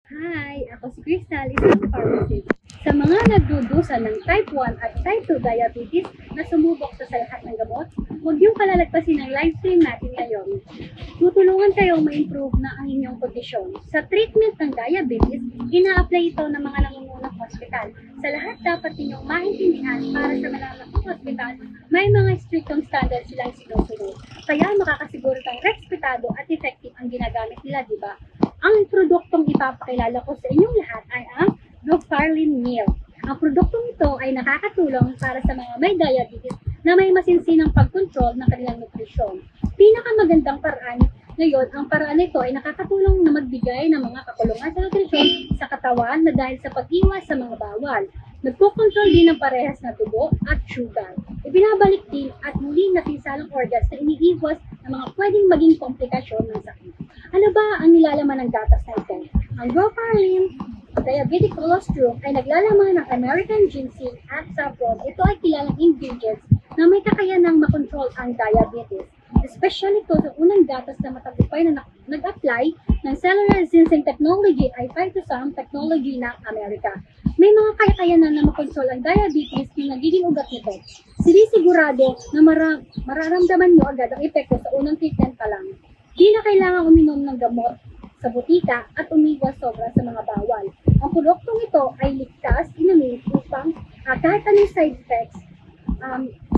Hi, ako si Crystal, isang pharmacist. Sa mga nagdudusa ng type 1 at type 2 diabetes na sumubok sa lahat ng gamot, huwag niyong kalalagpasin ang live stream natin ngayon. Tutulungan kayong ma-improve na ang inyong kondisyon. Sa treatment ng diabetes, ina-apply ito ng mga nangungunang hospital. Sa lahat dapat ninyong maintindihan para sa malaking hospital, may mga strictong standards silang sinusunod. Kaya makakasiguro kang respetado at effective ang ginagamit nila, di ba? Ang produktong ipapakilala ko sa inyong lahat ay ang Glofarlin Meal. Ang produktong ito ay nakakatulong para sa mga may diabetes na may masinsinang pagkontrol ng kanilang nutrisyon. Pinakamagandang paraan ngayon, ang paraan nito ay nakakatulong na magbigay ng mga kakulungan sa nutrisyon sa katawan na dahil sa pag-iwas sa mga bawal. Nagkokontrol din ng parehas na dugo at sugar. Ibinabalik din at muli napisalang organs na iniiwas ng mga pwedeng maging komplikasyon ng sakit. Ano ba ang nilalaman ng gatas na ito? Ang Glofarlin Diabetic Colostrum ay naglalaman ng American ginseng at saffron. Ito ay kilalang ingredients na may kakayanang makontrol ang diabetes. Especially ito sa unang gatas na matagumpay na nag-apply ng cellular ginseng technology ay phytosam technology ng Amerika. May mga kakayanan na makontrol ang diabetes na nagiging ugat nito. Sinisigurado na mararamdaman nyo agad ang epekto sa unang treatment pa lang. Di na kailangan uminom ng gamot sa butika at umiwas sobra sa mga bawal. Ang produktong ito ay ligtas inumin upang kahit anong side effects,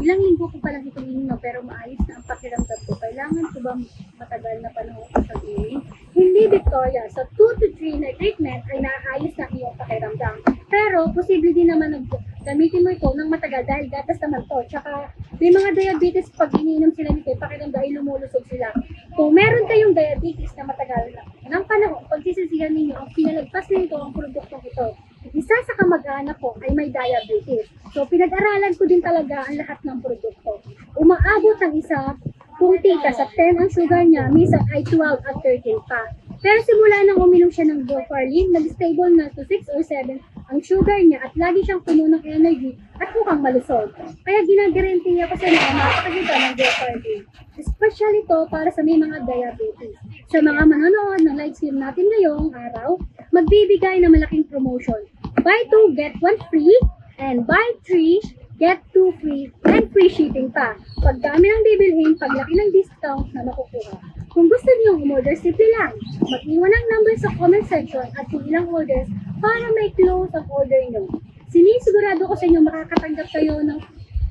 ilang linggo ko palang itong ininom pero maayos na ang pakiramdam ko. Kailangan ko ba matagal na panahon ko sa inumin? Hindi, Victoria. Sa 2 to 3 na treatment ay naayos na iyong pakiramdam. Pero posible din naman gamitin mo ito ng matagal dahil gatas naman to. Tsaka may mga diabetes pag iniinom sila nito, pakiramdam ay lumulusog sila. Kung meron kayong diabetes na matagal na ng panahon, pagsisisihan ninyo ang pinalagpas nito ang produktong ito. Isa sa kamag-anak ko ay may diabetes. So pinag-aralan ko din talaga ang lahat ng produkto. Umaabot ang isa kung tita sa 10 ang sugar niya, minsan ay 12 at 13 pa. Pero simula nang uminom siya ng Glofarlin, nag-stable na to 6 or 7 ang sugar niya at lagi siyang puno ng energy at mukhang malusog. Kaya ginagarantiya ko sa inyo ang napakaganda ng Glofarlin. Special ito para sa may mga diabetes. Sa mga manonood ng live stream natin ngayong araw, magbibigay ng malaking promotion. Buy 2, get 1 free, and buy 3, get 2 free, and free shipping pa. Pag dami ng bibilhin, paglaki ng discount na makukuha. Kung gusto niyo umorder, simple lang. Mag-iwan ang number sa comment section at kung ilang orders para may close ang order niyo. Sinisigurado ko sa inyo makakatanggap kayo ng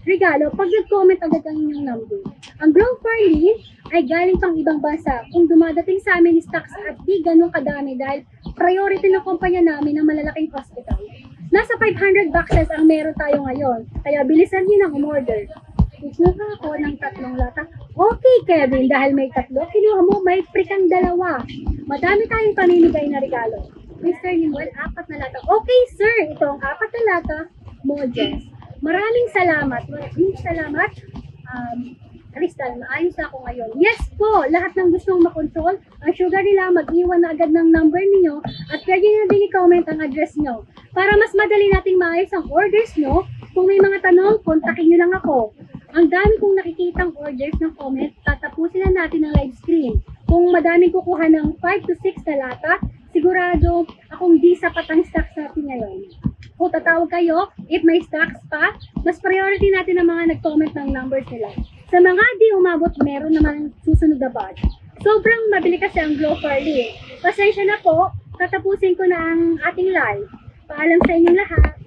regalo pag nag-comment agad ang inyong number. Ang Glofarlin ay galing pang ibang bansa. Kung dumadating sa amin stocks at di ganun kadami dahil priority ng kumpanya namin ng malalaking hospital. Nasa 500 boxes ang meron tayo ngayon. Kaya bilisan niyo ng umorder. Kukuha ako ng 3 lata. Okay, Kevin, dahil may 3, kinuha mo, may free kang 2. Madami tayong pamimigay na regalo. Mr. Limuel, 4 na lata. Okay, sir, ito ang 4 na lata mo, Jess. Maraming salamat. Crystal, maayos ako ngayon. Yes po, lahat ng gustong makontrol, ang sugar nila, mag-iwan na agad ng number niyo at pwede nyo din i-comment ang address nyo. Para mas madali nating maayos ang orders nyo, kung may mga tanong, kontakin nyo lang ako. Ang dami kong nakikitang orders ng comment, tatapusin na natin ang live stream. Kung madaming kukuha ng 5 to 6 na lata, sigurado akong di sapat ang stocks natin ngayon. Kung tatawag kayo, if may stocks pa, mas priority natin ang mga nag-comment ng numbers nila. Sa mga di umabot, meron naman susunod na batch. Sobrang mabili kasi ang Glofarlin. Pasensya na po, tatapusin ko na ang ating live. Paalam sa inyong lahat.